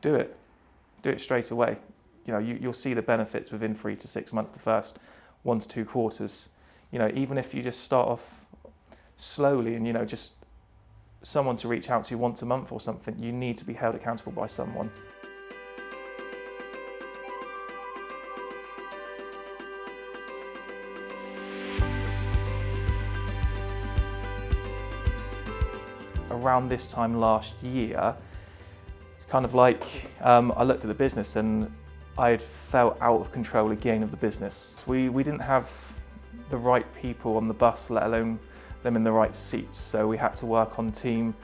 do it. Do it straight away. You know, you'll see the benefits within 3 to 6 months, the first 1 to 2 quarters. You know, even if you just start off slowly and, you know, just someone to reach out to once a month or something, you need to be held accountable by someone. Around this time last year, it's kind of like I looked at the business and I had felt out of control again of the business. We didn't have the right people on the bus, let alone them in the right seats, so we had to work on team.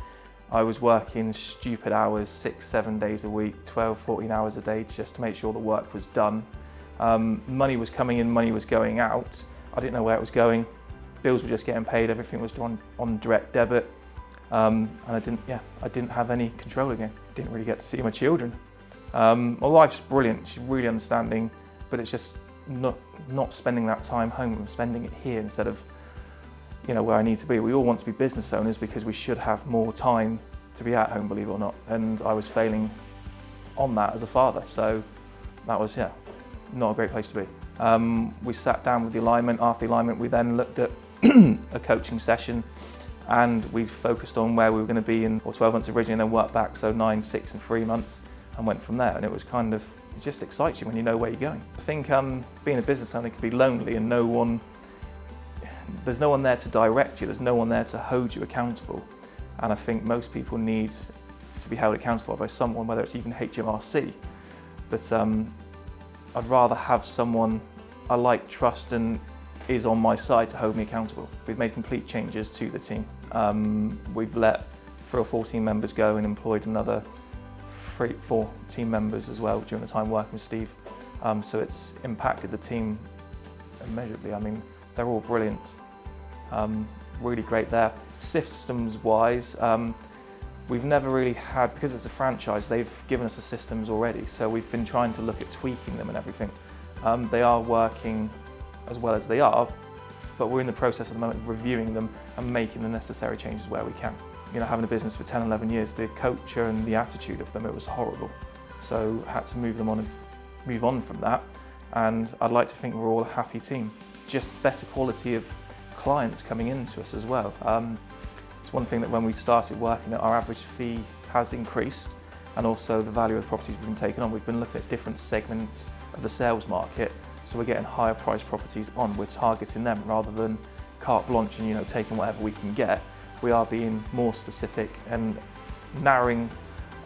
I was working stupid hours, 6-7 days a week, 12-14 hours a day just to make sure the work was done. Money was coming in, money was going out. I didn't know where it was going. Bills were just getting paid, everything was done on direct debit. And I didn't have any control again. Didn't really get to see my children. My wife's brilliant, she's really understanding, but it's just not spending that time home. I'm spending it here instead of, you know, where I need to be. We all want to be business owners because we should have more time to be at home, believe it or not. And I was failing on that as a father, so that was, not a great place to be. We sat down with the alignment. After the alignment, we then looked at a coaching session, and we focused on where we were going to be in 12 months originally, and then worked back, so 9, 6 and 3 months, and went from there. And it was kind of, it just excites you when you know where you're going. I think being a business owner can be lonely, and there's no one there to direct you, there's no one there to hold you accountable. And I think most people need to be held accountable by someone, whether it's even HMRC. But I'd rather have someone I like, trust, and is on my side to hold me accountable. We've made complete changes to the team. We've let 3 or 4 team members go and employed another 4 team members as well during the time working with Steve. So it's impacted the team immeasurably. I mean, they're all brilliant. Really great there. Systems-wise, we've never really had, because it's a franchise, they've given us the systems already, so we've been trying to look at tweaking them and everything. They are working as well as they are, but we're in the process at the moment of reviewing them and making the necessary changes where we can. You know, having a business for 10, 11 years, the culture and the attitude of them, it was horrible. So had to move on from that, and I'd like to think we're all a happy team. Just better quality of clients coming into us as well. It's one thing that when we started working, our average fee has increased, and also the value of the properties we've been taking on. We've been looking at different segments of the sales market, so we're getting higher priced properties on. We're targeting them rather than carte blanche and, you know, taking whatever we can get. We are being more specific and narrowing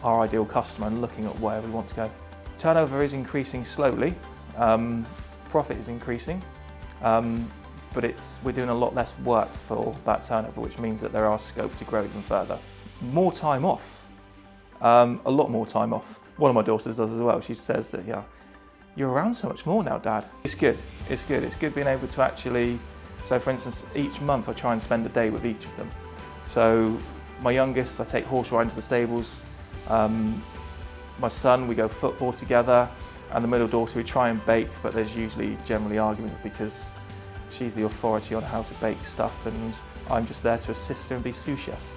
our ideal customer and looking at where we want to go. Turnover is increasing slowly, profit is increasing, but we're doing a lot less work for that turnover, which means that there are scope to grow even further. More time off, a lot more time off. One of my daughters does as well. She says that, you're around so much more now, Dad. It's good, it's good. It's good being able to actually, so for instance, each month I try and spend a day with each of them. So my youngest, I take horse riding to the stables. My son, we go football together. And the middle daughter, we try and bake, but there's usually generally arguments because she's the authority on how to bake stuff, and I'm just there to assist her and be sous chef.